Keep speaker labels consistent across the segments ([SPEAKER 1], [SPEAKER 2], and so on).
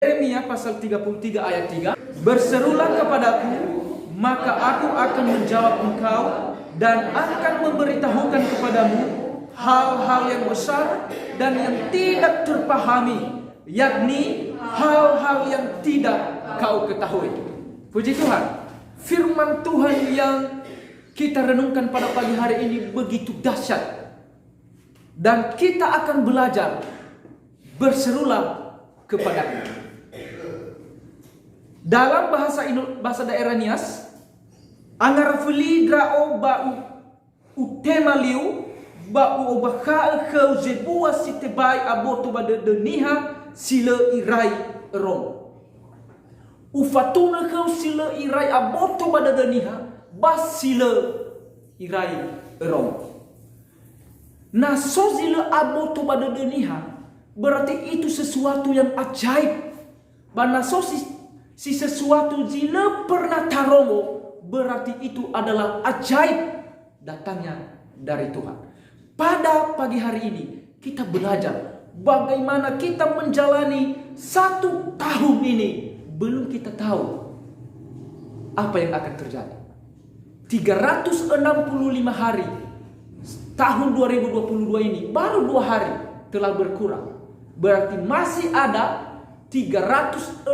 [SPEAKER 1] Yeremia pasal 33 ayat 3, berserulah kepadaku, maka aku akan menjawab engkau dan akan memberitahukan kepadamu hal-hal yang besar dan yang tidak terpahami, yakni hal-hal yang tidak kau ketahui. Puji Tuhan, firman Tuhan yang kita renungkan pada pagi hari ini begitu dahsyat. Dan kita akan belajar, berserulah kepadaku. Dalam bahasa daerah Nias, angar fligra bau utemaliu bau obakal khau zebua sitebai aboto badeniha sila irai rom. Ufatuna khau sila irai aboto badeniha bas sila irai rom. Nah, sozila aboto badeniha berarti itu sesuatu yang ajaib. Bana si sesuatu jila pernah taromo berarti itu adalah ajaib datangnya dari Tuhan. Pada pagi hari ini kita belajar bagaimana kita menjalani 1 tahun ini. Belum kita tahu apa yang akan terjadi. 365 hari tahun 2022 ini baru 2 hari telah berkurang. Berarti masih ada 363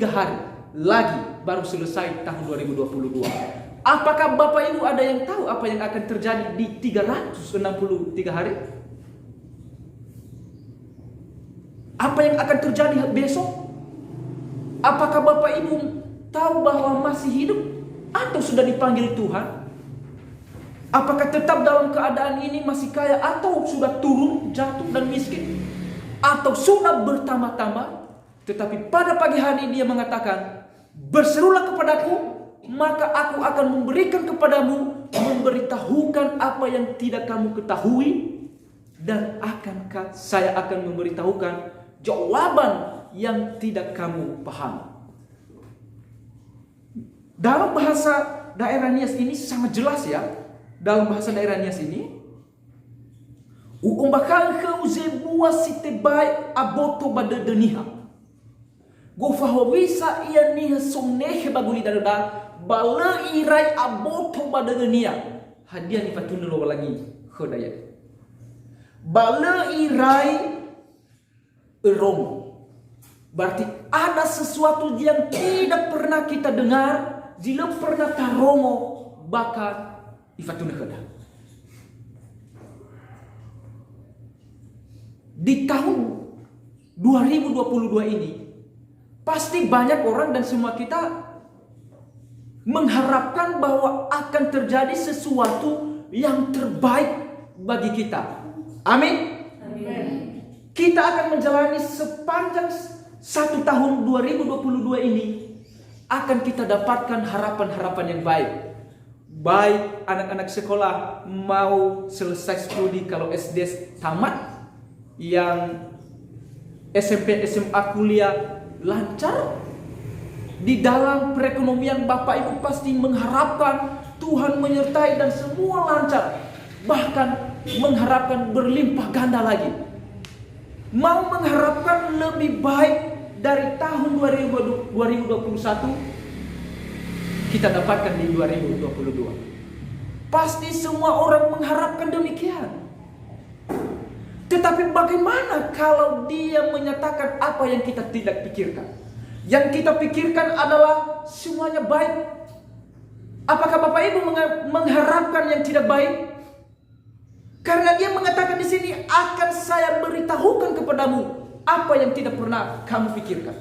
[SPEAKER 1] hari lagi baru selesai tahun 2022. Apakah Bapak Ibu ada yang tahu apa yang akan terjadi di 363 hari? Apa yang akan terjadi besok? Apakah Bapak Ibu tahu bahwa masih hidup atau sudah dipanggil Tuhan? Apakah tetap dalam keadaan ini masih kaya atau sudah turun, jatuh dan miskin? Atau sudah bertambah-tambah? Tetapi pada pagi hari ini dia mengatakan, berserulah kepadaku, maka aku akan memberikan kepadamu, memberitahukan apa yang tidak kamu ketahui, dan saya akan memberitahukan jawaban yang tidak kamu pahami. Dalam bahasa daerah Nias ini sangat jelas ya. Dalam bahasa daerah Nias ini, uombakal khauzebuwa sitebai aboto badeniha. Gofahwisa ia niha somnehe baguli darada bala irai aboto badeniha. Hadiah ni patun lo lagi khodaya. Bala irai rom. Berarti ada sesuatu yang tidak pernah kita dengar, jika pernah taromo baka ifatun khodaya. Di tahun 2022 ini pasti banyak orang dan semua kita mengharapkan bahwa akan terjadi sesuatu yang terbaik bagi kita. Amin. Amin. Kita akan menjalani sepanjang 1 tahun 2022 ini akan kita dapatkan harapan-harapan yang baik. Baik anak-anak sekolah mau selesai studi kalau SD tamat, yang SMP, SMA, kuliah lancar. Di dalam perekonomian Bapak Ibu pasti mengharapkan Tuhan menyertai dan semua lancar. Bahkan mengharapkan berlimpah ganda lagi. Mau mengharapkan lebih baik dari tahun 2021, kita dapatkan di 2022. Pasti semua orang mengharapkan demikian. Tetapi bagaimana kalau dia menyatakan apa yang kita tidak pikirkan? Yang kita pikirkan adalah semuanya baik. Apakah Bapak Ibu mengharapkan yang tidak baik? Karena dia mengatakan di sini, akan saya beritahukan kepadamu apa yang tidak pernah kamu pikirkan.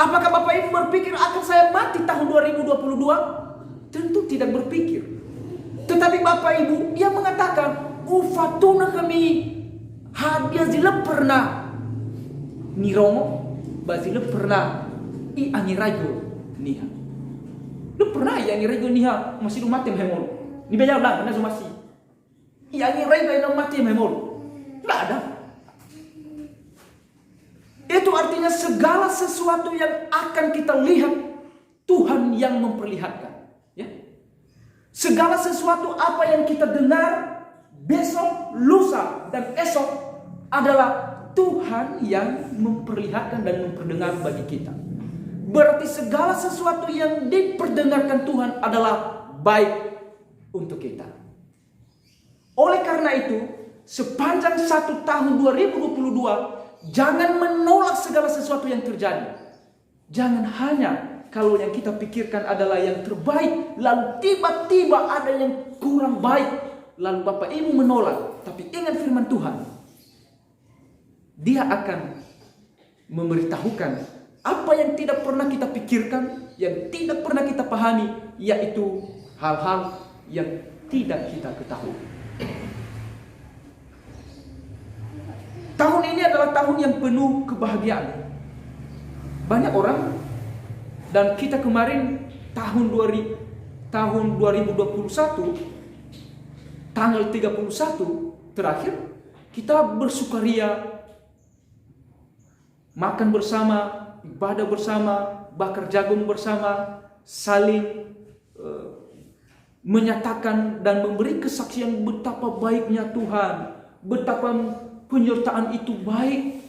[SPEAKER 1] Apakah Bapak Ibu berpikir akan saya mati tahun 2022? Tentu tidak berpikir. Tetapi Bapak Ibu, dia mengatakan, ufatuna kami hadiah zila pernah niromo bazila pernah i angirago niha. Lu pernah i angirago niha masih lu mati memol. Ni bayar lah karena masih. I angirago ina mati memol. Enggak ada. Itu artinya segala sesuatu yang akan kita lihat Tuhan yang memperlihatkan, ya. Segala sesuatu apa yang kita dengar besok, lusa, dan esok adalah Tuhan yang memperlihatkan dan memperdengar bagi kita. Berarti segala sesuatu yang diperdengarkan Tuhan adalah baik untuk kita. Oleh karena itu, sepanjang 1 tahun 2022, jangan menolak segala sesuatu yang terjadi. Jangan hanya kalau yang kita pikirkan adalah yang terbaik, lalu tiba-tiba ada yang kurang baik, lalu Bapak Ibu menolak. Tapi ingat firman Tuhan, Dia akan memberitahukan apa yang tidak pernah kita pikirkan, yang tidak pernah kita pahami, yaitu hal-hal yang tidak kita ketahui. Tahun ini adalah tahun yang penuh kebahagiaan. Banyak orang, dan kita kemarin tahun 2021 tanggal 31 terakhir, kita bersukaria, makan bersama, ibadah bersama, bakar jagung bersama, saling menyatakan dan memberi kesaksian betapa baiknya Tuhan, betapa penyertaan itu baik.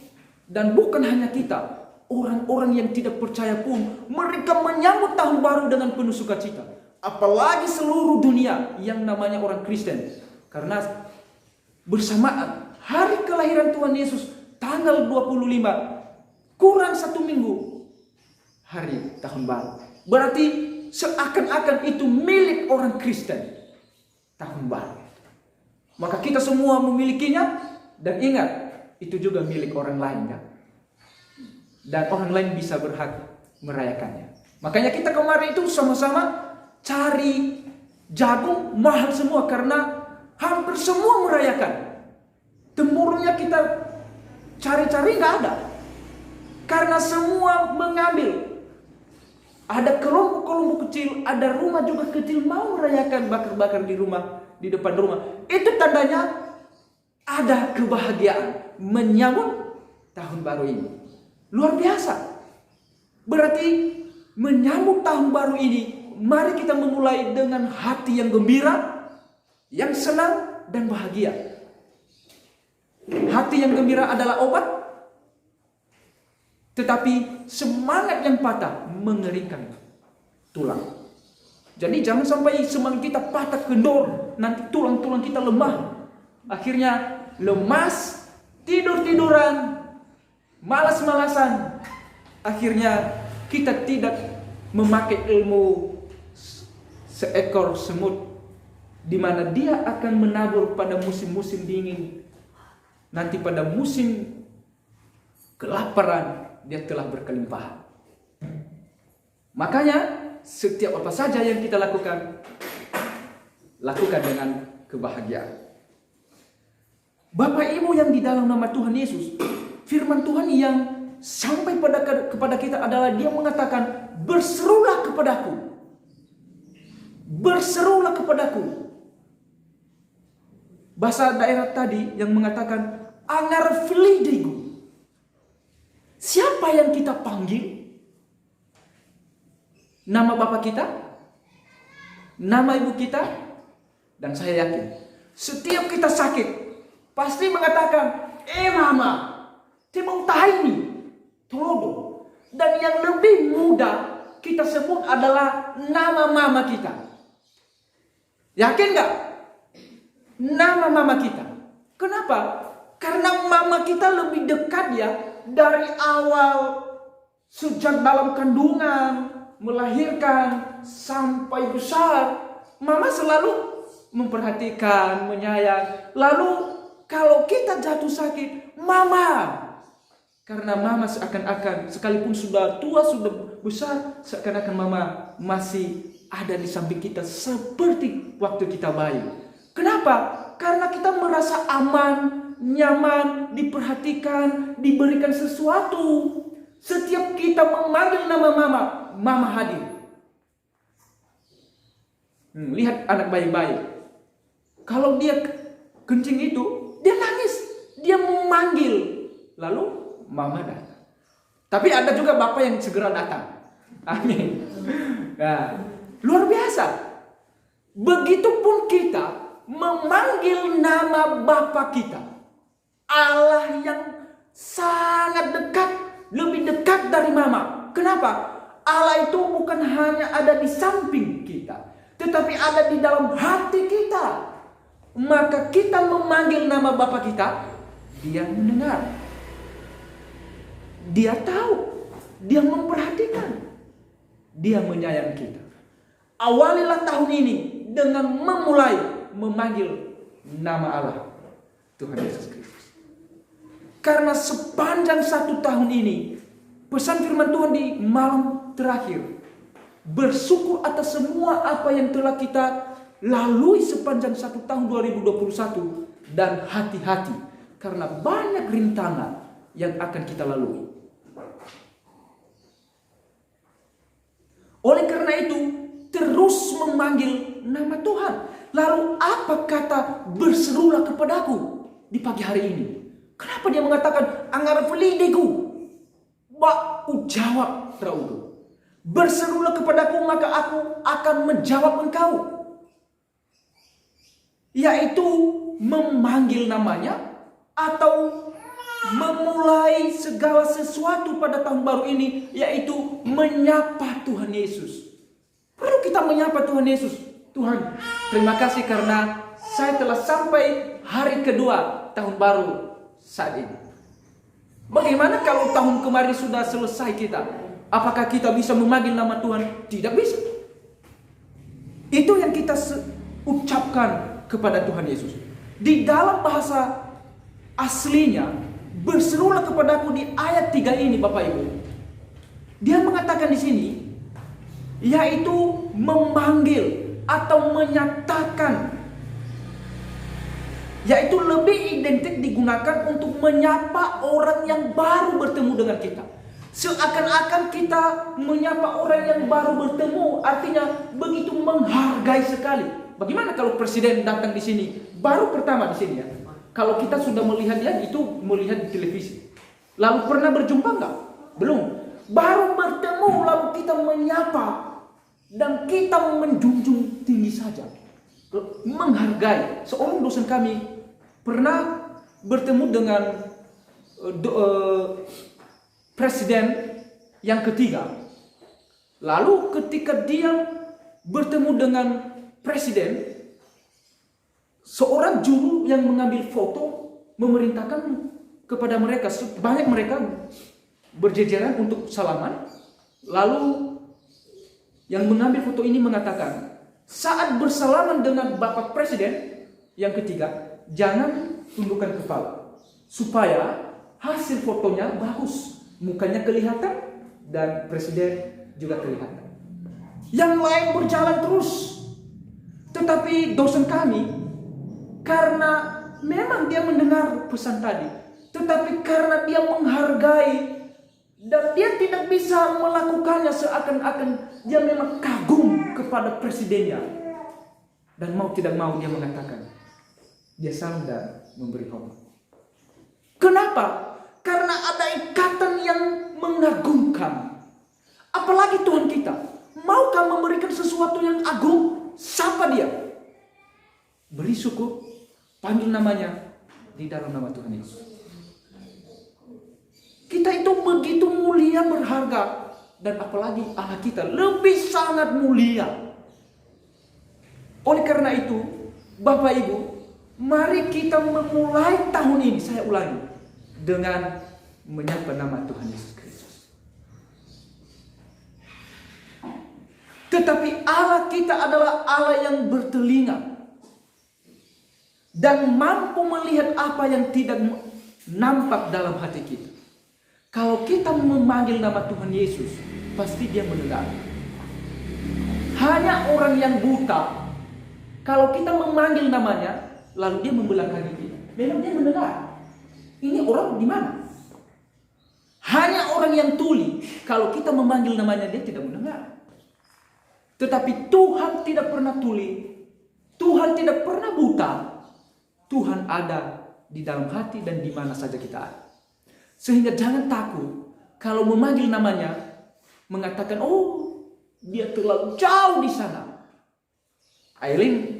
[SPEAKER 1] Dan bukan hanya kita, orang-orang yang tidak percaya pun mereka menyambut tahun baru dengan penuh sukacita. Apalagi seluruh dunia yang namanya orang Kristen, karena bersamaan hari kelahiran Tuhan Yesus tanggal 25, kurang 1 minggu hari tahun baru. Berarti seakan-akan itu milik orang Kristen, tahun baru. Maka kita semua memilikinya, dan ingat itu juga milik orang lain, kan? Dan orang lain bisa berhak merayakannya. Makanya kita kemarin itu sama-sama cari jagung mahal semua, karena hampir semua merayakan. Temurunnya kita cari-cari nggak ada, karena semua mengambil. Ada kelompok-kelompok kecil, ada rumah juga kecil mau merayakan bakar-bakar di rumah, di depan rumah. Itu tandanya ada kebahagiaan menyambut tahun baru ini. Luar biasa. Berarti menyambut tahun baru ini, mari kita memulai dengan hati yang gembira, yang senang dan bahagia. Hati yang gembira adalah obat, tetapi semangat yang patah mengeringkan tulang. Jadi jangan sampai semangat kita patah kendor, nanti tulang-tulang kita lemah. Akhirnya lemas, tidur-tiduran, malas-malasan. Akhirnya kita tidak memakai ilmu seekor semut, di mana dia akan menabur pada musim-musim dingin. Nanti pada musim kelaparan dia telah berkelimpahan. Makanya setiap apa saja yang kita lakukan, lakukan dengan kebahagiaan. Bapak Ibu yang di dalam nama Tuhan Yesus, firman Tuhan yang sampai kepada kita adalah Dia mengatakan, berserulah kepadaku. Berserulah kepadaku. Bahasa daerah tadi yang mengatakan angar flidigu. Siapa yang kita panggil? Nama Bapak kita? Nama Ibu kita? Dan saya yakin setiap kita sakit pasti mengatakan, mama, timau taini, tolodo. Dan yang lebih mudah kita sebut adalah nama mama kita. Yakin gak? Nama mama kita. Kenapa? Karena mama kita lebih dekat ya, dari awal, sejak dalam kandungan, melahirkan, sampai besar. Mama selalu memperhatikan, menyayang. Lalu kalau kita jatuh sakit, mama. Karena mama seakan-akan sekalipun sudah tua, sudah besar, seakan-akan mama masih ada di samping kita seperti waktu kita bayi. Kenapa? Karena kita merasa aman, nyaman, diperhatikan, diberikan sesuatu. Setiap kita memanggil nama mama, mama hadir. Lihat anak bayi-bayi. Kalau dia kencing itu, dia nangis, dia memanggil. Lalu mama datang. Tapi ada juga bapak yang segera datang. Amin. Nah, luar biasa. Begitupun kita memanggil nama Bapa kita, Allah yang Kenapa? Allah itu bukan hanya ada di samping kita, tetapi ada di dalam hati kita. Maka kita memanggil nama Bapa kita, Dia mendengar. Dia tahu, Dia memperhatikan, Dia menyayangi kita. Awalilah tahun ini dengan memulai memanggil nama Allah, Tuhan Yesus Kristus. Karena sepanjang 1 tahun ini, pesan firman Tuhan di malam terakhir, bersyukur atas semua apa yang telah kita lalui sepanjang 1 tahun 2021, dan hati-hati karena banyak rintangan yang akan kita lalui. Oleh karena itu, terus memanggil nama Tuhan. Lalu apa kata berserulah kepadaku di pagi hari ini? Kenapa dia mengatakan anggar felidiku? Aku jawab teraudu. Berserulah kepadaku maka aku akan menjawab engkau. Yaitu memanggil namanya atau memulai segala sesuatu pada tahun baru ini, yaitu menyapa Tuhan Yesus. Perlu kita menyapa Tuhan Yesus. Tuhan, terima kasih karena saya telah sampai hari kedua tahun baru saat ini. Bagaimana kalau tahun kemarin sudah selesai kita? Apakah kita bisa memanggil nama Tuhan? Tidak bisa. Itu yang kita ucapkan kepada Tuhan Yesus. Di dalam bahasa aslinya, berserulah kepadaku di ayat 3 ini Bapak Ibu. Dia mengatakan di sini, yaitu memanggil atau menyatakan, yaitu lebih identik digunakan untuk menyapa orang yang baru bertemu dengan kita. Seakan-akan kita menyapa orang yang baru bertemu, artinya begitu menghargai sekali. Bagaimana kalau presiden datang di sini, baru pertama di sini ya? Kalau kita sudah melihat dia, itu melihat di televisi. Lalu pernah berjumpa enggak? Belum. Baru bertemu lalu kita menyapa dan kita menjunjung tinggi saja, menghargai. Seorang dosen kami pernah bertemu dengan presiden yang ketiga. Lalu ketika dia bertemu dengan presiden, seorang juru yang mengambil foto memerintahkan kepada mereka, banyak mereka berjejeran untuk salaman. Lalu yang mengambil foto ini mengatakan, saat bersalaman dengan Bapak Presiden yang ketiga, jangan tundukkan kepala, supaya hasil fotonya bagus, mukanya kelihatan dan Presiden juga kelihatan. Yang lain berjalan terus. Tetapi dosen kami, karena memang dia mendengar pesan tadi, tetapi karena dia menghargai dan dia tidak bisa melakukannya, seakan-akan dia memang kagum kepada presidennya, dan mau tidak mau dia mengatakan, dia salam dan memberi hormat. Kenapa? Karena ada ikatan yang mengagumkan. Apalagi Tuhan kita, maukah memberikan sesuatu yang agung? Sapa dia, beri syukur, panggil namanya di dalam nama Tuhan Yesus. Kita itu begitu mulia, berharga, dan apalagi Allah kita lebih sangat mulia. Oleh karena itu, Bapak Ibu, mari kita memulai tahun ini, saya ulangi, dengan menyapa nama Tuhan Yesus Kristus. Tetapi Allah kita adalah Allah yang bertelinga dan mampu melihat apa yang tidak nampak dalam hati kita. Kalau kita memanggil nama Tuhan Yesus, pasti dia mendengar. Hanya orang yang buta, kalau kita memanggil namanya, lalu dia membelakangi kita, memang dia mendengar. Ini orang di mana? Hanya orang yang tuli, kalau kita memanggil namanya, dia tidak mendengar. Tetapi Tuhan tidak pernah tuli, Tuhan tidak pernah buta. Tuhan ada di dalam hati dan di mana saja kita ada. Sehingga jangan takut kalau memanggil namanya, mengatakan, oh dia terlalu jauh di sana. Aileen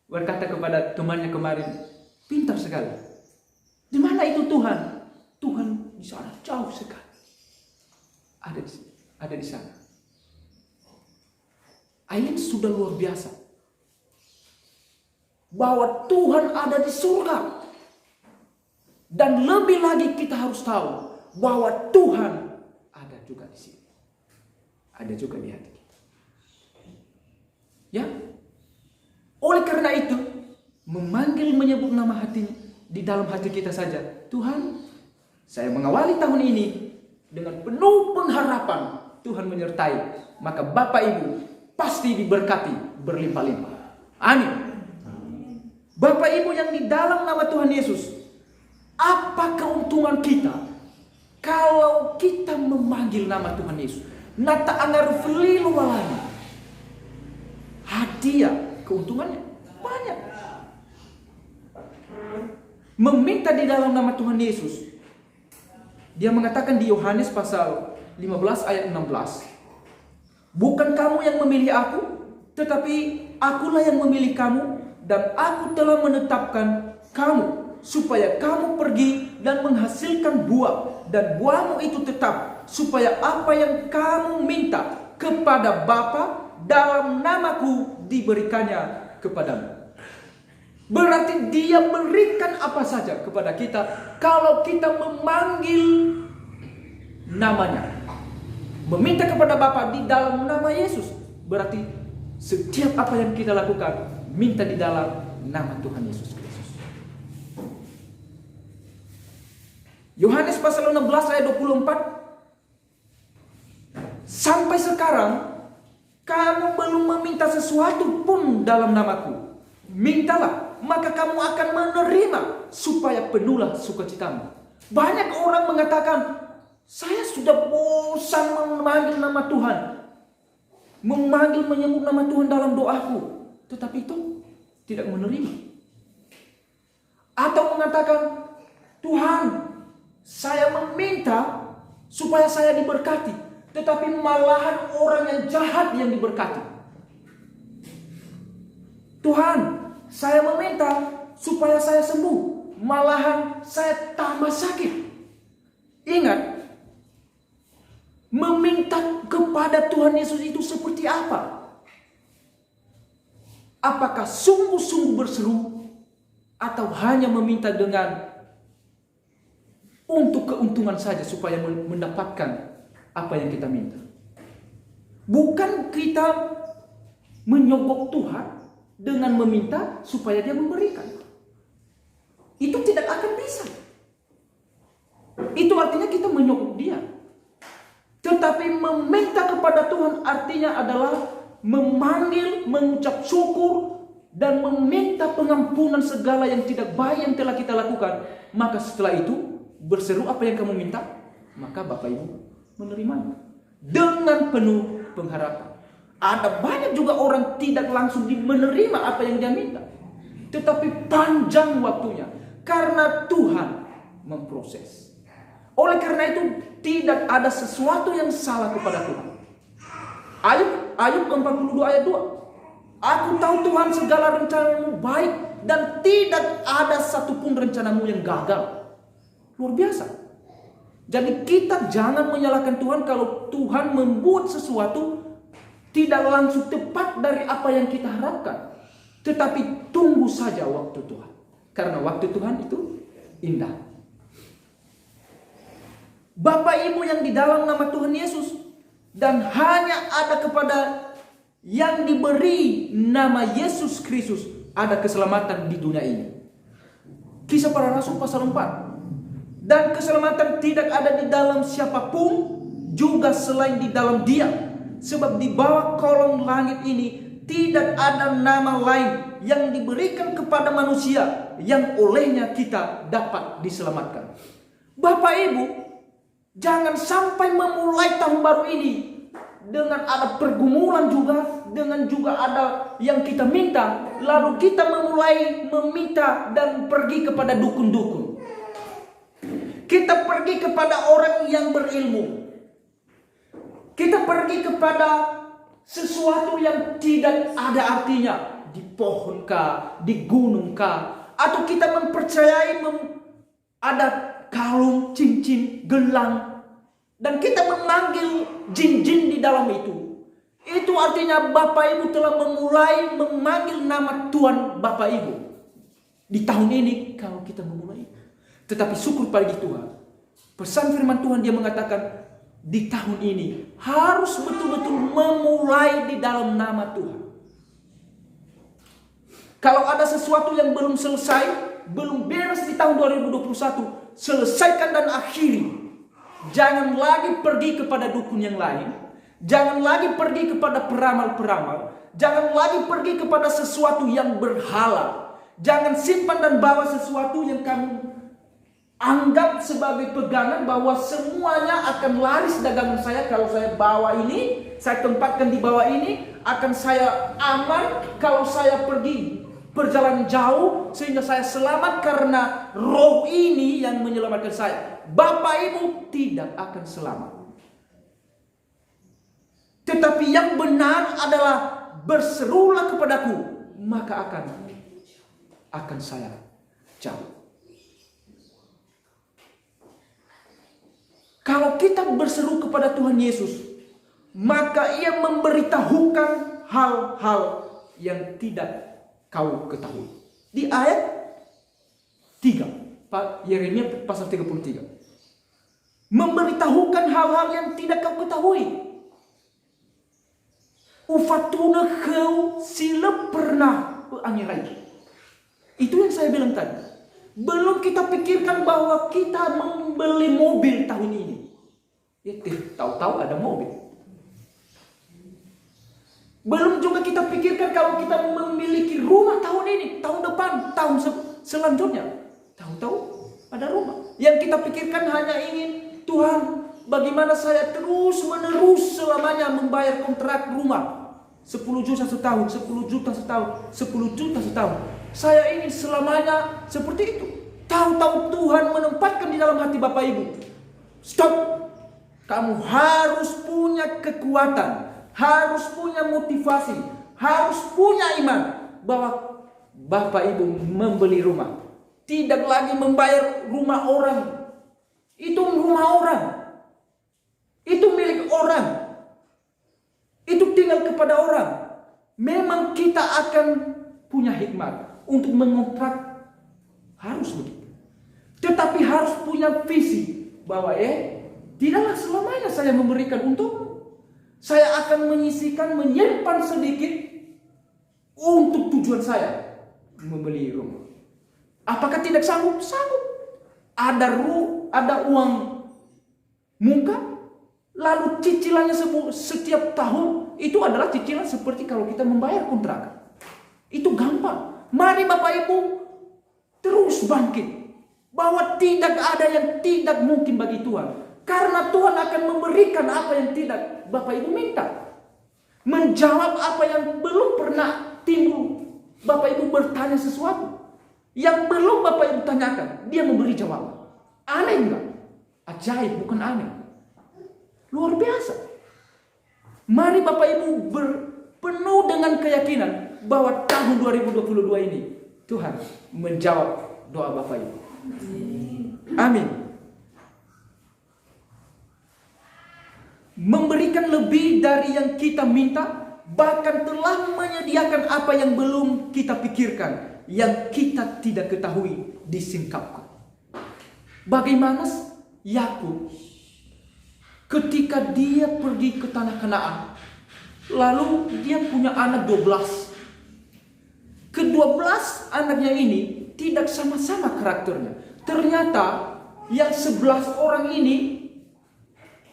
[SPEAKER 1] berkata kepada temannya kemarin, pintar sekali. Di mana itu Tuhan? Tuhan di sana jauh sekali. Ada di sini. ada di sana. Ini sudah luar biasa. Bahwa Tuhan ada di surga. Dan lebih lagi kita harus tahu bahwa Tuhan ada juga di sini. Ada juga di hati kita. Ya. Oleh karena itu, menyebut nama hati di dalam hati kita saja. Tuhan, saya mengawali tahun ini dengan penuh pengharapan Tuhan menyertai. Maka Bapak Ibu pasti diberkati berlimpah-limpah. Amin. Bapak Ibu yang di dalam nama Tuhan Yesus, apa keuntungan kita kalau kita memanggil nama Tuhan Yesus? Nata anar felilu walani. Hadiah, keuntungannya banyak. Meminta di dalam nama Tuhan Yesus. Dia mengatakan di Yohanes pasal 15 ayat 16. Bukan kamu yang memilih aku, tetapi akulah yang memilih kamu, dan aku telah menetapkan kamu supaya kamu pergi dan menghasilkan buah, dan buahmu itu tetap, supaya apa yang kamu minta kepada Bapa dalam namaku diberikannya kepadamu. Berarti dia berikan apa saja kepada kita kalau kita memanggil namanya. Meminta kepada Bapa di dalam nama Yesus. Berarti setiap apa yang kita lakukan, minta di dalam nama Tuhan Yesus Kristus. Yohanes pasal 16 ayat 24. Sampai sekarang kamu belum meminta sesuatu pun dalam namaku. Mintalah, maka kamu akan menerima, supaya penuhlah sukacitamu. Banyak orang mengatakan, saya sudah bosan memanggil nama Tuhan, menyebut nama Tuhan dalam doaku, tetapi itu tidak menerima. Atau mengatakan, Tuhan, saya meminta supaya saya diberkati, tetapi malahan orang yang jahat yang diberkati. Tuhan, saya meminta supaya saya sembuh, malahan saya tambah sakit. Ingat, meminta kepada Tuhan Yesus itu seperti apa? Apakah sungguh-sungguh berseru, atau hanya meminta dengan untuk keuntungan saja supaya mendapatkan apa yang kita minta? Bukan kita menyogok Tuhan dengan meminta supaya dia memberikan. Itu tidak akan bisa. Itu artinya kita menyogok dia. Tetapi meminta kepada Tuhan artinya adalah memanggil, mengucap syukur, dan meminta pengampunan segala yang tidak baik yang telah kita lakukan. Maka setelah itu berseru apa yang kamu minta, maka Bapak Ibu menerimanya dengan penuh pengharapan. Ada banyak juga orang tidak langsung menerima apa yang dia minta, tetapi panjang waktunya karena Tuhan memproses. Oleh karena itu tidak ada sesuatu yang salah kepada Tuhan. Ayub 42 ayat 2. Aku tahu Tuhan segala rencanamu baik, dan tidak ada satupun rencanamu yang gagal. Luar biasa. Jadi kita jangan menyalahkan Tuhan kalau Tuhan membuat sesuatu tidak langsung tepat dari apa yang kita harapkan. Tetapi tunggu saja waktu Tuhan. Karena waktu Tuhan itu indah. Bapak Ibu yang di dalam nama Tuhan Yesus, dan hanya ada kepada yang diberi nama Yesus Kristus ada keselamatan di dunia ini. Kisah Para Rasul pasal 4. Dan keselamatan tidak ada di dalam siapapun, juga selain di dalam Dia. Sebab di bawah kolong langit ini tidak ada nama lain yang diberikan kepada manusia yang olehnya kita dapat diselamatkan. Bapak Ibu, jangan sampai memulai tahun baru ini dengan ada pergumulan juga, dengan juga ada yang kita minta, lalu kita memulai meminta dan pergi kepada dukun-dukun. Kita pergi kepada orang yang berilmu. Kita pergi kepada sesuatu yang tidak ada artinya, di pohon kah, di gunung kah, atau kita mempercayai ada kalung, cincin, gelang, Dan kita memanggil jin-jin di dalam itu. Itu artinya Bapak Ibu telah memulai memanggil nama Tuhan Bapak Ibu. Di tahun ini kalau kita memulai. Tetapi syukur bagi Tuhan. Pesan firman Tuhan dia mengatakan di tahun ini harus betul-betul memulai di dalam nama Tuhan. Kalau ada sesuatu yang belum selesai, belum beres di tahun 2021, selesaikan dan akhiri. Jangan lagi pergi kepada dukun yang lain. Jangan lagi pergi kepada peramal-peramal. Jangan lagi pergi kepada sesuatu yang berhala. Jangan simpan dan bawa sesuatu yang kamu anggap sebagai pegangan bahwa semuanya akan laris dagangan saya kalau saya bawa ini, saya tempatkan di bawah ini, akan saya aman kalau saya pergi perjalanan jauh sehingga saya selamat karena roh ini yang menyelamatkan saya. Bapak Ibu tidak akan selamat. Tetapi yang benar adalah berserulah kepadaku, maka akan saya jawab. Kalau kita berseru kepada Tuhan Yesus, maka Ia memberitahukan hal-hal yang tidak kau ketahui. Di ayat 3, Yeremia pasal 33. Memberitahukan hal-hal yang tidak kau ketahui. Ufatuna kau sila pernah angirai. Itu yang saya bilang tadi. Belum kita pikirkan bahwa kita membeli mobil tahun ini. Tahu-tahu ada mobil. Belum juga kita pikirkan kalau kita memiliki rumah tahun ini, tahun depan, tahun selanjutnya. Tahu-tahu ada rumah. Yang kita pikirkan hanya ingin, Tuhan, bagaimana saya terus-menerus selamanya membayar kontrak rumah. 10 juta setahun, 10 juta setahun, 10 juta setahun. Saya ingin selamanya seperti itu. Tahu-tahu Tuhan menempatkan di dalam hati Bapak Ibu. Stop. Kamu harus punya kekuatan. Harus punya motivasi. Harus punya iman. Bahwa Bapak Ibu membeli rumah. Tidak lagi membayar rumah orang. Itu rumah orang. Itu milik orang. Itu tinggal kepada orang. Memang kita akan punya hikmat untuk mengontrak. Harus begitu. Tetapi harus punya visi. Bahwa tidaklah selamanya saya memberikan untukmu. Saya akan menyisihkan, menyimpan sedikit untuk tujuan saya. Membeli rumah. Apakah tidak sanggup? Sanggup. Ada uang muka, lalu cicilannya setiap tahun itu adalah cicilan seperti kalau kita membayar kontrak. Itu gampang. Mari Bapak Ibu terus bangkit. Bahwa tidak ada yang tidak mungkin bagi Tuhan. Karena Tuhan akan memberikan apa yang tidak Bapak Ibu minta. Menjawab apa yang belum pernah timbul. Bapak Ibu bertanya sesuatu yang belum Bapak Ibu tanyakan, dia memberi jawaban. Aneh enggak? Ajaib, bukan aneh. Luar biasa. Mari Bapak Ibu penuh dengan keyakinan bahwa tahun 2022 ini Tuhan menjawab doa Bapak Ibu. Amin. Memberikan lebih dari yang kita minta, bahkan telah menyediakan apa yang belum kita pikirkan, yang kita tidak ketahui disingkapkan. Bagaimana Yakub ketika dia pergi ke tanah Kanaan, lalu dia punya anak 12. Ke-12 anaknya ini tidak sama-sama karakternya. Ternyata yang 11 orang ini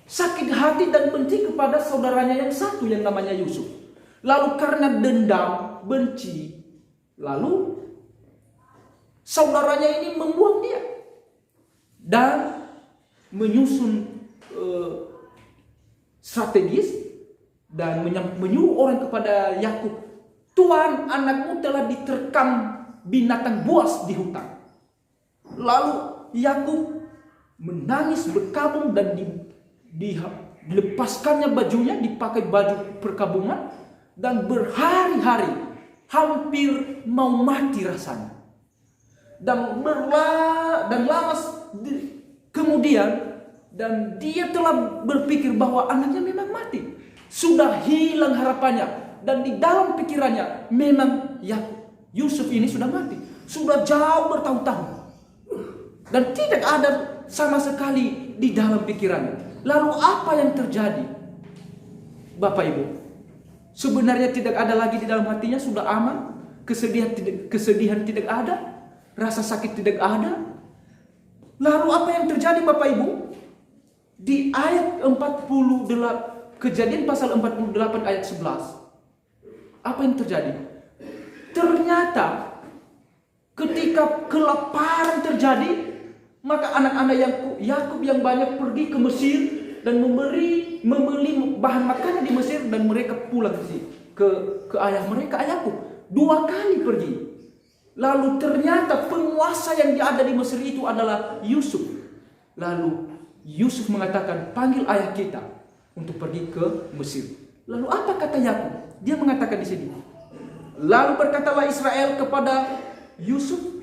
[SPEAKER 1] sakit hati dan benci kepada saudaranya yang satu yang namanya Yusuf. Lalu karena dendam, benci, lalu saudaranya ini membuang dia dan menyusun strategis dan menyuruh orang kepada Yakub, Tuhan, anakmu telah diterkam binatang buas di hutan. Lalu Yakub menangis berkabung dan dilepaskannya bajunya, dipakai baju perkabungan, dan berhari-hari hampir mau mati rasanya. Dan lama kemudian Dan dia telah berpikir bahwa anaknya memang mati. Sudah hilang harapannya. Dan di dalam pikirannya memang Yusuf ini sudah mati. Sudah jauh bertahun-tahun. Dan tidak ada sama sekali di dalam pikirannya. Lalu apa yang terjadi? Bapak Ibu, sebenarnya tidak ada lagi di dalam hatinya, sudah aman. Kesedihan tidak ada. Rasa sakit tidak ada. Lalu apa yang terjadi Bapak Ibu? Di ayat 48, Kejadian pasal 48 ayat 11. Apa yang terjadi? Ternyata ketika kelaparan terjadi, maka anak-anak Yakub yang banyak pergi ke Mesir dan membeli bahan makanan di Mesir, dan mereka pulang ke ayah mereka, Yakub. 2 kali pergi. Lalu ternyata penguasa yang ada di Mesir itu adalah Yusuf. Lalu Yusuf mengatakan, panggil ayah kita untuk pergi ke Mesir. Lalu apa kata Yakub? Dia mengatakan di sini, lalu berkatalah Israel kepada Yusuf,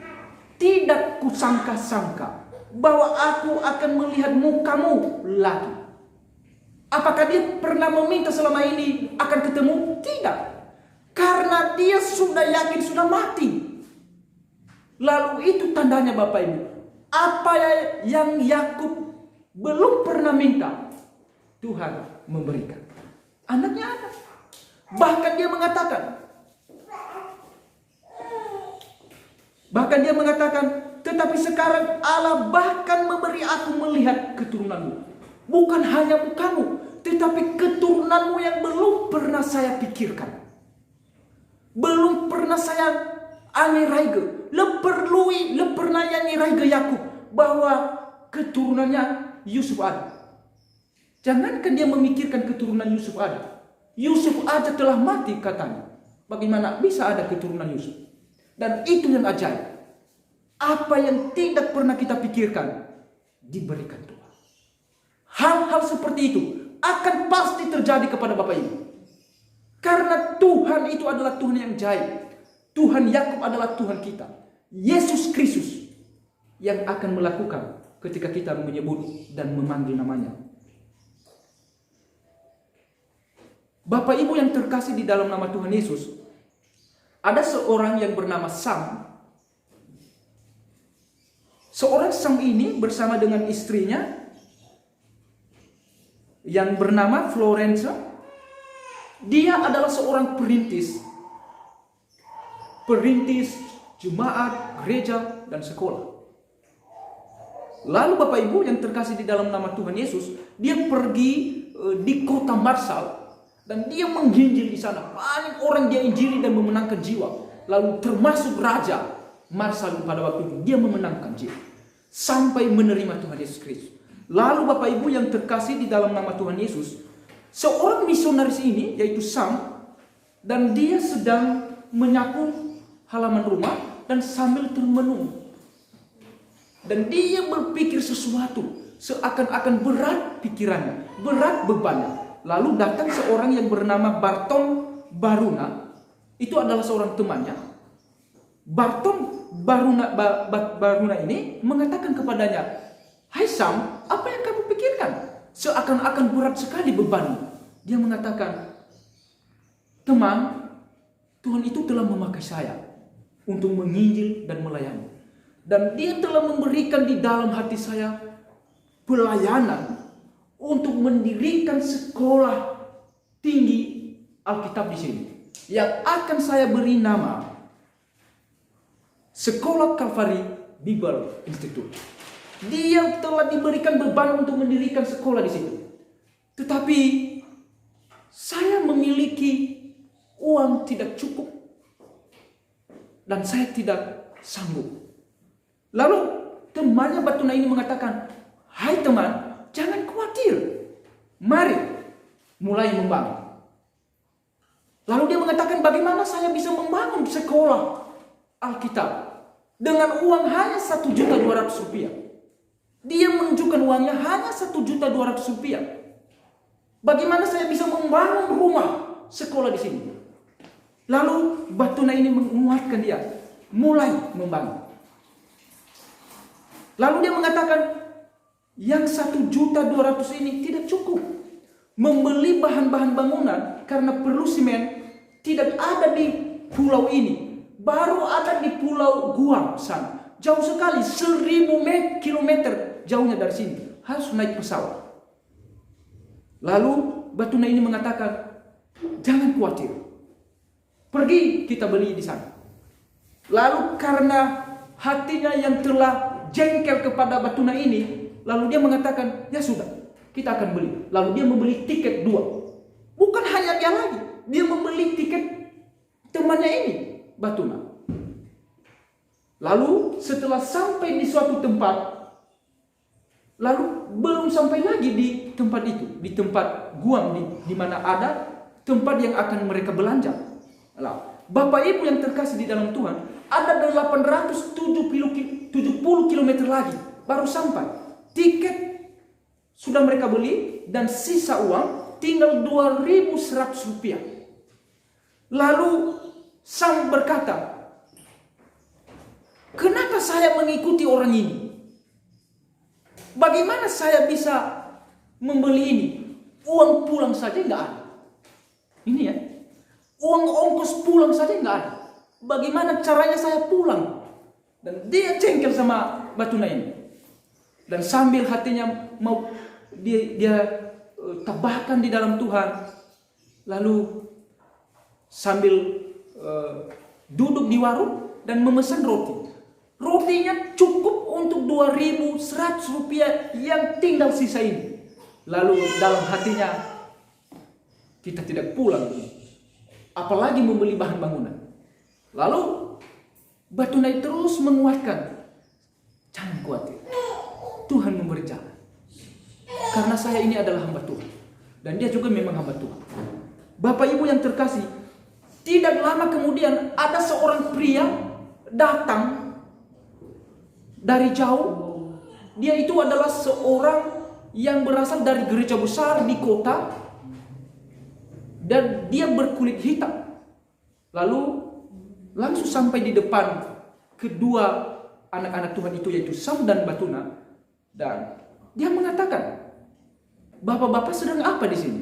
[SPEAKER 1] tidak kusangka-sangka bahwa aku akan melihat mukamu lagi. Apakah dia pernah meminta selama ini akan ketemu? Tidak. Karena dia sudah yakin sudah mati. Lalu itu tandanya Bapak Ibu. Apa yang Yakub belum pernah minta, Tuhan memberikan. Anaknya ada. Bahkan dia mengatakan, tetapi sekarang Allah bahkan memberi aku melihat keturunanmu. Bukan hanya mukamu, tetapi keturunanmu yang belum pernah saya pikirkan. Belum pernah saya angeraige. Pernah yang angeraige Yakub bahwa keturunannya Yusuf ada. Jangankan dia memikirkan keturunan Yusuf ada. Yusuf aja telah mati katanya. Bagaimana bisa ada keturunan Yusuf? Dan itu yang ajaib. Apa yang tidak pernah kita pikirkan diberikan Tuhan. Hal-hal seperti itu akan pasti terjadi kepada Bapak Ibu. Karena Tuhan itu adalah Tuhan yang ajaib. Tuhan Yakub adalah Tuhan kita. Yesus Kristus yang akan melakukan ketika kita menyebut dan memanggil namanya. Bapak Ibu yang terkasih di dalam nama Tuhan Yesus, ada seorang yang bernama Sam. Seorang Sam ini bersama dengan istrinya yang bernama Florence. Dia adalah seorang perintis jemaat, gereja, dan sekolah. Lalu Bapak Ibu yang terkasih di dalam nama Tuhan Yesus, dia pergi di kota Marsal. Dan dia menginjil di sana. Banyak orang dia injili dan memenangkan jiwa. Lalu termasuk Raja Marsal pada waktu itu. Dia memenangkan jiwa. Sampai menerima Tuhan Yesus Kristus. Lalu Bapak Ibu yang terkasih di dalam nama Tuhan Yesus. Seorang misionaris ini yaitu Sam. Dan dia sedang menyapu halaman rumah. Dan sambil termenung. Dan dia berpikir sesuatu. Seakan-akan berat pikirannya. Berat bebannya. Lalu datang seorang yang bernama Barton Baruna. Itu adalah seorang temannya. Barton Baruna ini mengatakan kepadanya, "Hai Sam, apa yang kamu pikirkan? Seakan-akan berat sekali bebanmu." Dia mengatakan, "Teman, Tuhan itu telah memakai saya untuk menginjil dan melayani. Dan dia telah memberikan di dalam hati saya pelayanan untuk mendirikan sekolah tinggi Alkitab di sini, yang akan saya beri nama Sekolah Calvary Bible Institute." Dia telah diberikan beban untuk mendirikan sekolah di situ. Tetapi saya memiliki uang tidak cukup dan saya tidak sanggup. Lalu temannya Batuna ini mengatakan, "Hai teman, jangan khawatir. Mari mulai membangun." Lalu dia mengatakan, "Bagaimana saya bisa membangun sekolah Alkitab dengan uang hanya 1.200.000 rupiah?" Dia menunjukkan uangnya hanya 1.200.000 rupiah. Bagaimana saya bisa membangun rumah sekolah di sini? Lalu Batuna ini menguatkan dia, mulai membangun. Lalu dia mengatakan, yang 1.200.000 ini tidak cukup membeli bahan-bahan bangunan karena perlu semen. Tidak ada di pulau ini, baru ada di pulau Guam sana. Jauh sekali, 1.000 kilometer jauhnya dari sini. Harus naik pesawat. Lalu Batuna ini mengatakan, jangan khawatir, pergi kita beli di sana. Lalu karena hatinya yang telah jengkel kepada Batuna ini, lalu dia mengatakan, ya sudah, kita akan beli. Lalu dia membeli tiket 2. Bukan hanya dia lagi, dia membeli tiket temannya ini, Batuna. Lalu setelah sampai di suatu tempat, lalu belum sampai lagi di tempat itu, di tempat Guam, di mana ada tempat yang akan mereka belanja. Lalu, Bapak Ibu yang terkasih di dalam Tuhan, ada 870 km lagi baru sampai. Tiket sudah mereka beli dan sisa uang tinggal 2.100 rupiah. Lalu Sam berkata, kenapa saya mengikuti orang ini? Bagaimana saya bisa membeli ini? Uang pulang saja nggak ada. Ini ya, uang ongkos pulang saja nggak ada. Bagaimana caranya saya pulang? Dan dia jengkel sama Batuna ini. Dan sambil hatinya mau dia tabahkan di dalam Tuhan, lalu sambil duduk di warung dan memesan roti. Rotinya cukup untuk 2.100 rupiah yang tinggal sisa ini. Lalu dalam hatinya, kita tidak pulang, apalagi membeli bahan bangunan. Lalu Batuna terus menguatkan, jangan khawatir, Tuhan memberi jalan. Karena saya ini adalah hamba Tuhan, dan dia juga memang hamba Tuhan. Bapak Ibu yang terkasih, tidak lama kemudian ada seorang pria datang dari jauh. Dia itu adalah seorang yang berasal dari gereja besar di kota, dan dia berkulit hitam. Lalu langsung sampai di depan kedua anak-anak Tuhan itu, yaitu Sam dan Batuna, dan dia mengatakan, Bapak-bapak sedang apa di sini?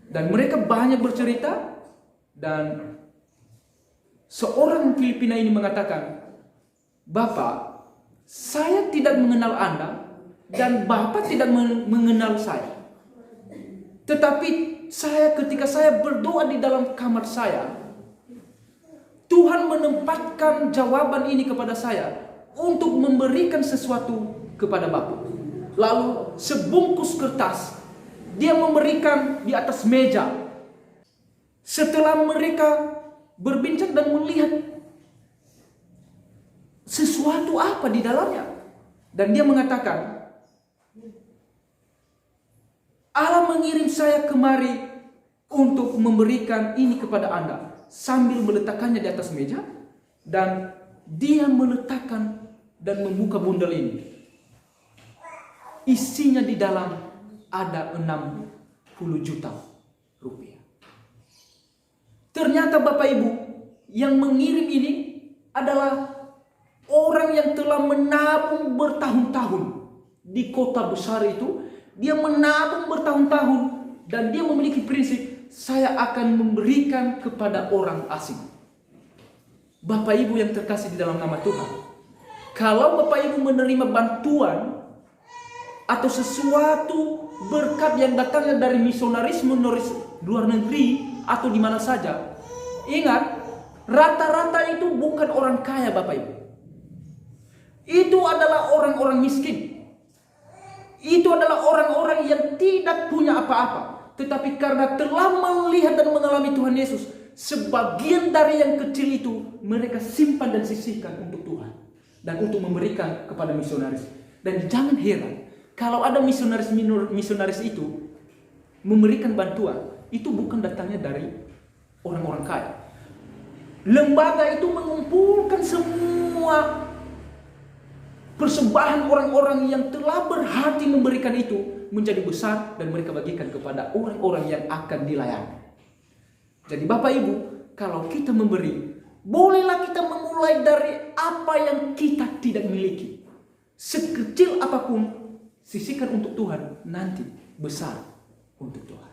[SPEAKER 1] Dan mereka banyak bercerita, dan seorang Filipina ini mengatakan, Bapak, saya tidak mengenal Anda dan Bapak tidak mengenal saya. Tetapi ketika saya berdoa di dalam kamar saya, Tuhan menempatkan jawaban ini kepada saya untuk memberikan sesuatu kepada Bapak. Lalu sebungkus kertas dia memberikan di atas meja. Setelah mereka berbincang dan melihat sesuatu apa di dalamnya, dan dia mengatakan, Allah mengirim saya kemari untuk memberikan ini kepada Anda, sambil meletakkannya di atas meja, dan dia meletakkan dan membuka bundel ini. Isinya di dalam ada 60 juta rupiah. Ternyata Bapak Ibu, yang mengirim ini adalah orang yang telah menabung bertahun-tahun di kota besar itu. Dia menabung bertahun-tahun dan dia memiliki prinsip, saya akan memberikan kepada orang asing. Bapak Ibu yang terkasih di dalam nama Tuhan, kalau Bapak Ibu menerima bantuan atau sesuatu berkat yang datangnya dari misionaris luar negeri atau di mana saja, ingat, rata-rata itu bukan orang kaya Bapak Ibu. Itu adalah orang-orang miskin. Itu adalah orang-orang yang tidak punya apa-apa. Tetapi karena telah melihat dan mengalami Tuhan Yesus, sebagian dari yang kecil itu mereka simpan dan sisihkan untuk Tuhan dan untuk memberikan kepada misionaris. Dan jangan heran, kalau ada misionaris itu memberikan bantuan, itu bukan datangnya dari orang-orang kaya. Lembaga itu mengumpulkan semua persembahan orang-orang yang telah berhati memberikan itu menjadi besar, dan mereka bagikan kepada orang-orang yang akan dilayani. Jadi Bapak Ibu, kalau kita memberi, bolehlah kita memulai dari apa yang kita tidak miliki. Sekecil apapun sisihkan untuk Tuhan, nanti besar untuk Tuhan.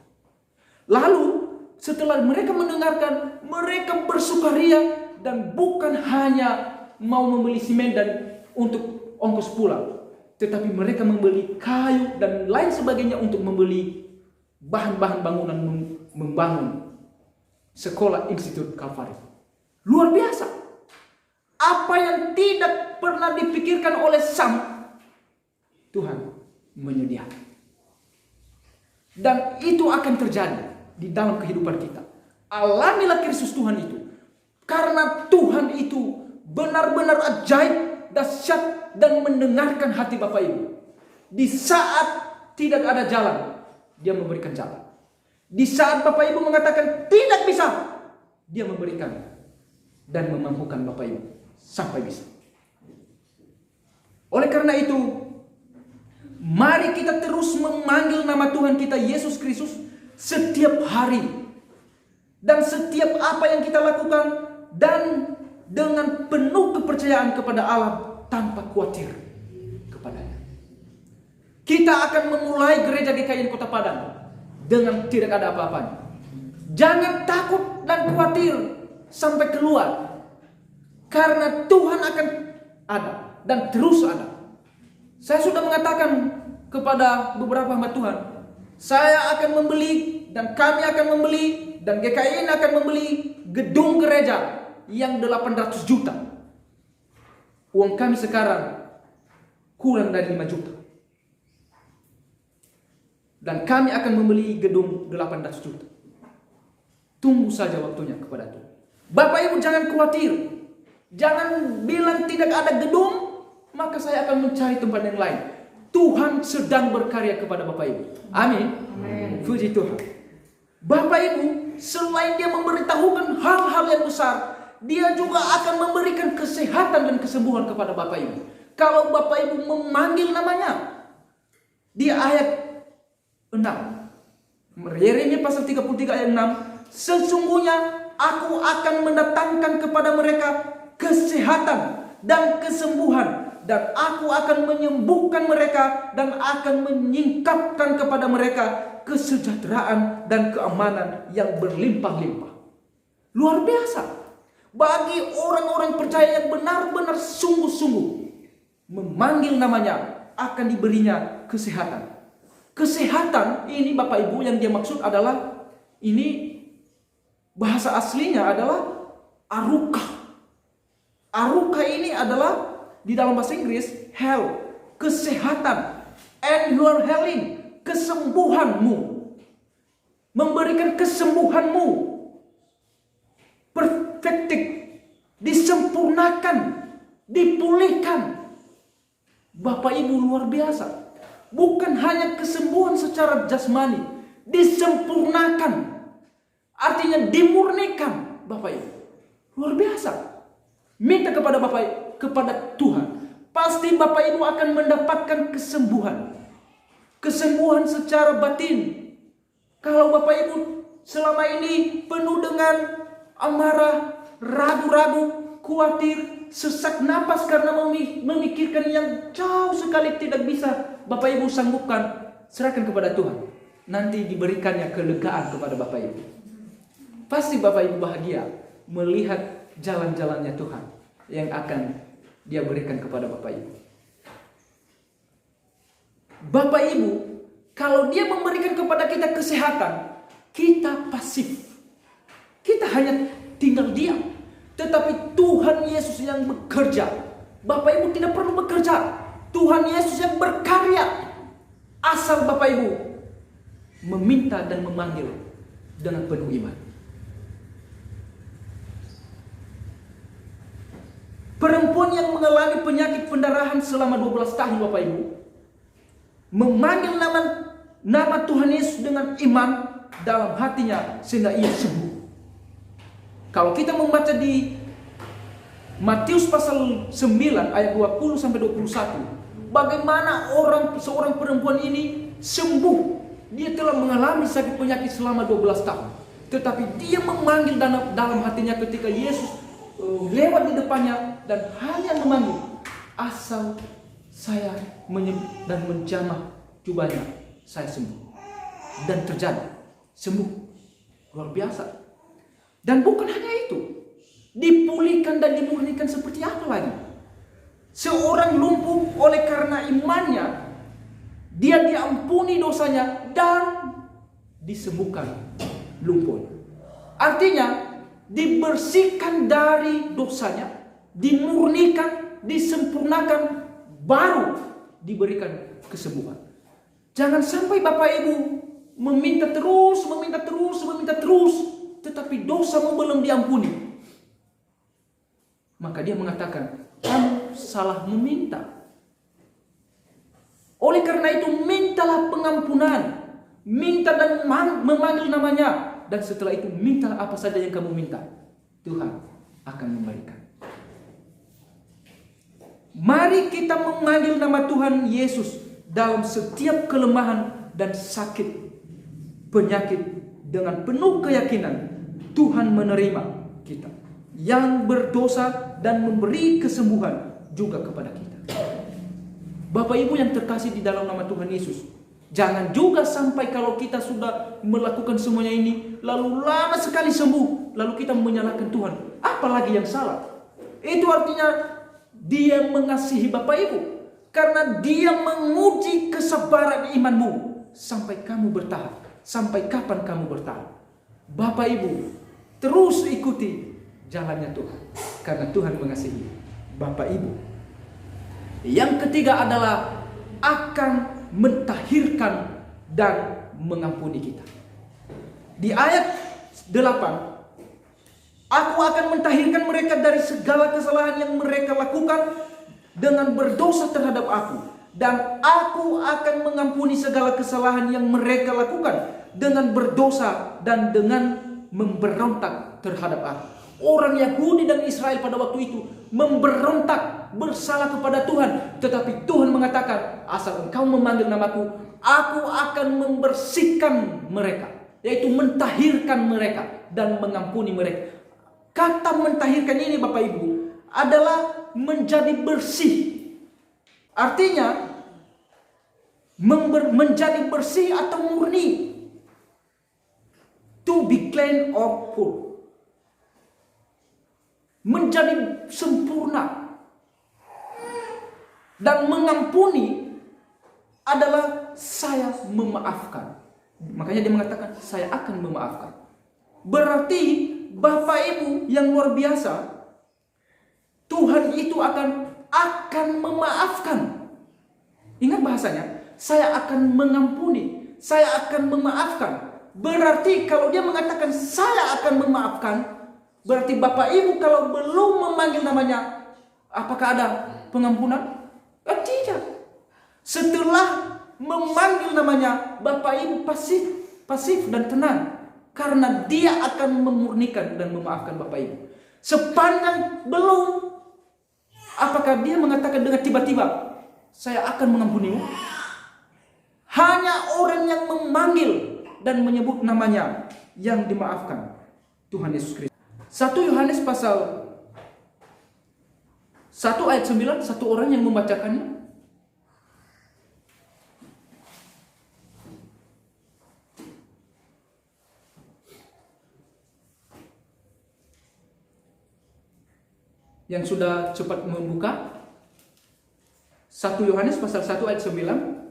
[SPEAKER 1] Lalu setelah mereka mendengarkan, mereka bersukaria dan bukan hanya mau membeli semen dan untuk ongkos pulang, tetapi mereka membeli kayu dan lain sebagainya untuk membeli bahan-bahan bangunan membangun sekolah Institut Kalvari. Luar biasa. Apa yang tidak pernah dipikirkan oleh Sam, Tuhan menyediakan. Dan itu akan terjadi di dalam kehidupan kita. Alamilah Kristus Tuhan itu. Karena Tuhan itu benar-benar ajaib, dahsyat, dan mendengarkan hati Bapak Ibu. Di saat tidak ada jalan, Dia memberikan jalan. Di saat Bapak Ibu mengatakan tidak bisa, Dia memberikan dan memampukan Bapak Ibu sampai bisa. Oleh karena itu, mari kita terus memanggil nama Tuhan kita Yesus Kristus setiap hari. Dan setiap apa yang kita lakukan, dan dengan penuh kepercayaan kepada Allah tanpa khawatir kepadanya. Kita akan memulai gereja GKI Kota Padang dengan tidak ada apa-apanya. Jangan takut dan khawatir sampai keluar, karena Tuhan akan ada dan terus ada. Saya sudah mengatakan kepada beberapa hamba Tuhan, saya akan membeli dan kami akan membeli dan GKI akan membeli gedung gereja yang 800 juta. Uang kami sekarang kurang dari 5 juta. Dan kami akan membeli gedung 800 juta. Tunggu saja waktunya kepada Tuhan. Bapak Ibu jangan khawatir. Jangan bilang tidak ada gedung, maka saya akan mencari tempat yang lain. Tuhan sedang berkarya kepada Bapak Ibu. Amin. Amin. Puji Tuhan. Bapak Ibu, selain Dia memberitahukan hal-hal yang besar, Dia juga akan memberikan kesehatan dan kesembuhan kepada Bapak Ibu. Kalau Bapak Ibu memanggil namanya. Di ayat 6. Yeremia pasal 33 ayat 6. Sesungguhnya aku akan mendatangkan kepada mereka kesehatan dan kesembuhan. Dan aku akan menyembuhkan mereka dan akan menyingkapkan kepada mereka kesejahteraan dan keamanan yang berlimpah-limpah. Luar biasa. Bagi orang-orang percaya yang benar-benar sungguh-sungguh memanggil namanya, akan diberinya kesehatan. Kesehatan ini Bapak Ibu yang dia maksud adalah, ini bahasa aslinya adalah aruka. Aruka ini adalah di dalam bahasa Inggris health, kesehatan, and you are healing, kesembuhanmu, memberikan kesembuhanmu, perfected, disempurnakan, dipulihkan. Bapak Ibu luar biasa. Bukan hanya kesembuhan secara jasmani, disempurnakan, artinya dimurnikan. Bapak Ibu luar biasa. Minta kepada Bapak Ibu, kepada Tuhan, pasti Bapak Ibu akan mendapatkan kesembuhan. Kesembuhan secara batin. Kalau Bapak Ibu selama ini penuh dengan amarah, ragu-ragu, khawatir, sesak napas karena memikirkan yang jauh sekali tidak bisa Bapak Ibu sanggupkan, serahkan kepada Tuhan. Nanti diberikannya kelegaan kepada Bapak Ibu. Pasti Bapak Ibu bahagia melihat jalan-jalannya Tuhan yang akan Dia berikan kepada Bapak Ibu. Bapak Ibu, kalau Dia memberikan kepada kita kesehatan, kita pasif. Kita hanya tinggal diam. Tetapi Tuhan Yesus yang bekerja. Bapak Ibu tidak perlu bekerja. Tuhan Yesus yang berkarya. Asal Bapak Ibu meminta dan memanggil dengan penuh iman. Perempuan yang mengalami penyakit pendarahan selama 12 tahun Bapak Ibu memanggil nama Tuhan Yesus dengan iman dalam hatinya sehingga ia sembuh. Kalau kita membaca di Matius pasal 9 ayat 20 sampai 21, bagaimana seorang perempuan ini sembuh. Dia telah mengalami sakit penyakit selama 12 tahun. Tetapi dia memanggil dalam hatinya ketika Yesus lewat di depannya dan hanya memanggil, asal saya dan menjamah jubahnya, saya sembuh. Dan terjadi sembuh. Luar biasa. Dan bukan hanya itu, dipulihkan dan dimurnikan seperti apa lagi? Seorang lumpuh oleh karena imannya, dia diampuni dosanya dan disembuhkan lumpuh. Artinya dibersihkan dari dosanya, dimurnikan, disempurnakan, baru diberikan kesembuhan. Jangan sampai Bapak Ibu meminta terus, tetapi dosamu belum diampuni. Maka dia mengatakan, kamu salah meminta. Oleh karena itu, mintalah pengampunan. Minta dan memanggil namanya. Dan setelah itu, mintalah apa saja yang kamu minta. Tuhan akan memberikan. Mari kita memanggil nama Tuhan Yesus dalam setiap kelemahan dan sakit, penyakit, dengan penuh keyakinan Tuhan menerima kita yang berdosa dan memberi kesembuhan juga kepada kita. Bapak Ibu yang terkasih di dalam nama Tuhan Yesus, jangan juga sampai kalau kita sudah melakukan semuanya ini lalu lama sekali sembuh, lalu kita menyalahkan Tuhan. Apalagi yang salah? Itu artinya Dia mengasihi Bapak Ibu karena Dia menguji kesabaran imanmu sampai kamu bertahan. Sampai kapan kamu bertahan? Bapak Ibu, terus ikuti jalannya Tuhan karena Tuhan mengasihi Bapak Ibu. Yang ketiga adalah akan mentahirkan dan mengampuni kita. Di ayat 8, aku akan mentahirkan mereka dari segala kesalahan yang mereka lakukan dengan berdosa terhadap aku. Dan aku akan mengampuni segala kesalahan yang mereka lakukan dengan berdosa dan dengan memberontak terhadap aku. Orang Yahudi dan Israel pada waktu itu memberontak, bersalah kepada Tuhan. Tetapi Tuhan mengatakan, asal engkau memanggil namaku, aku akan membersihkan mereka. Yaitu mentahirkan mereka dan mengampuni mereka. Kata mentahirkan ini Bapak Ibu adalah menjadi bersih. Artinya menjadi bersih atau murni. To be clean or pure. Menjadi sempurna. Dan mengampuni adalah saya memaafkan. Makanya dia mengatakan saya akan memaafkan. Berarti Bapak Ibu yang luar biasa, Tuhan itu akan memaafkan. Ingat bahasanya, saya akan mengampuni, saya akan memaafkan. Berarti kalau dia mengatakan saya akan memaafkan, berarti Bapak Ibu kalau belum memanggil namanya, apakah ada pengampunan? Tidak. Setelah memanggil namanya, Bapak Ibu pasif dan tenang. Karena Dia akan memurnikan dan memaafkan Bapak Ibu. Sepanjang belum, apakah Dia mengatakan dengan tiba-tiba, saya akan mengampunimu? Hanya orang yang memanggil dan menyebut namanya yang dimaafkan. Tuhan Yesus Kristus. 1 Yohanes pasal 1 ayat 9, satu orang yang membacakannya. Yang sudah cepat membuka 1 Yohanes pasal 1 ayat 9.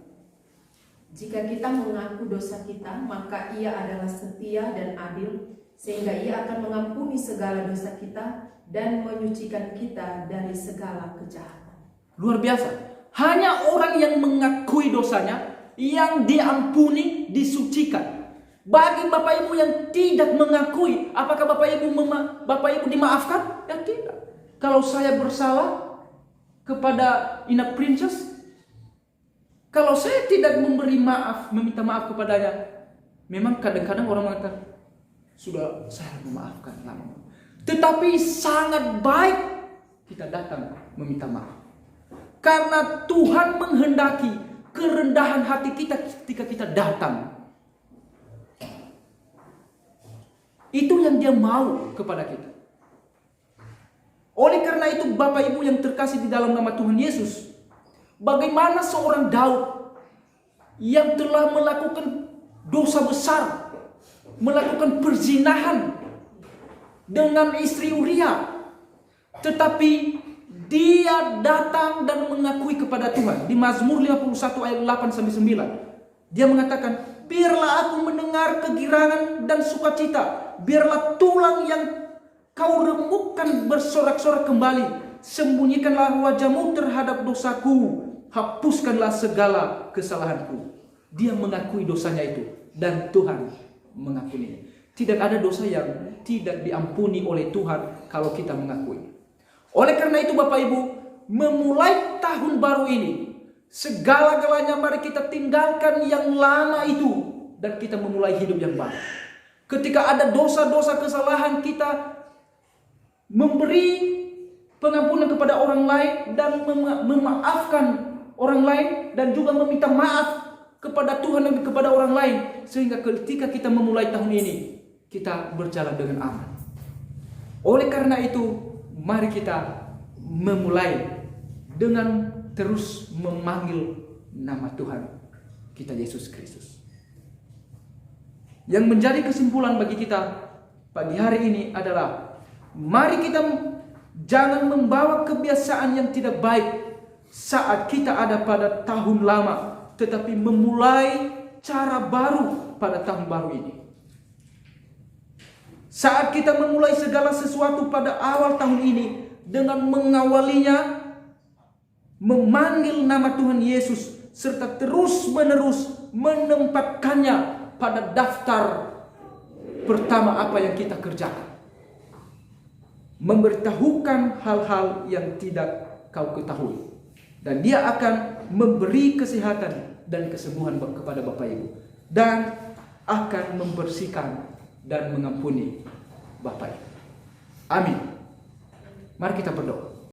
[SPEAKER 2] Jika kita mengaku dosa kita, maka Ia adalah setia dan adil, sehingga Ia akan mengampuni segala dosa kita dan menyucikan kita dari segala kejahatan.
[SPEAKER 1] Luar biasa. Hanya orang yang mengakui dosanya yang diampuni, disucikan. Bagi Bapak Ibu yang tidak mengakui, apakah Bapak Ibu dimaafkan? Ya tidak. Kalau saya bersalah kepada Ina Princess, kalau saya tidak memberi maaf, meminta maaf kepadanya, memang kadang-kadang orang mengatakan, sudah saya memaafkan lama. Tetapi sangat baik kita datang meminta maaf. Karena Tuhan menghendaki kerendahan hati kita ketika kita datang. Itu yang Dia mau kepada kita. Oleh karena itu Bapak Ibu yang terkasih di dalam nama Tuhan Yesus, bagaimana seorang Daud yang telah melakukan dosa besar, melakukan perzinahan dengan istri Uria, tetapi dia datang dan mengakui kepada Tuhan. Di Mazmur 51 ayat 8 sampai 9, dia mengatakan, biarlah aku mendengar kegirangan dan sukacita, biarlah tulang yang kau remukkan bersorak-sorak kembali. Sembunyikanlah wajahmu terhadap dosaku, hapuskanlah segala kesalahanku. Dia mengakui dosanya itu, dan Tuhan mengampuninya. Tidak ada dosa yang tidak diampuni oleh Tuhan kalau kita mengakui. Oleh karena itu Bapak Ibu, memulai tahun baru ini, segala-galanya mari kita tinggalkan yang lama itu dan kita memulai hidup yang baru. Ketika ada dosa-dosa kesalahan, kita memberi pengampunan kepada orang lain dan memaafkan orang lain, dan juga meminta maaf kepada Tuhan dan kepada orang lain, sehingga ketika kita memulai tahun ini kita berjalan dengan aman. Oleh karena itu, mari kita memulai dengan terus memanggil nama Tuhan kita Yesus Kristus. Yang menjadi kesimpulan bagi kita pagi hari ini adalah, mari kita jangan membawa kebiasaan yang tidak baik saat kita ada pada tahun lama, tetapi memulai cara baru pada tahun baru ini. Saat kita memulai segala sesuatu pada awal tahun ini dengan mengawalinya, memanggil nama Tuhan Yesus, serta terus-menerus menempatkannya pada daftar pertama apa yang kita kerjakan. Memberitahukan hal-hal yang tidak kau ketahui. Dan dia akan memberi kesehatan dan kesembuhan kepada Bapak Ibu. Dan akan membersihkan dan mengampuni Bapak Ibu. Amin. Mari kita berdoa.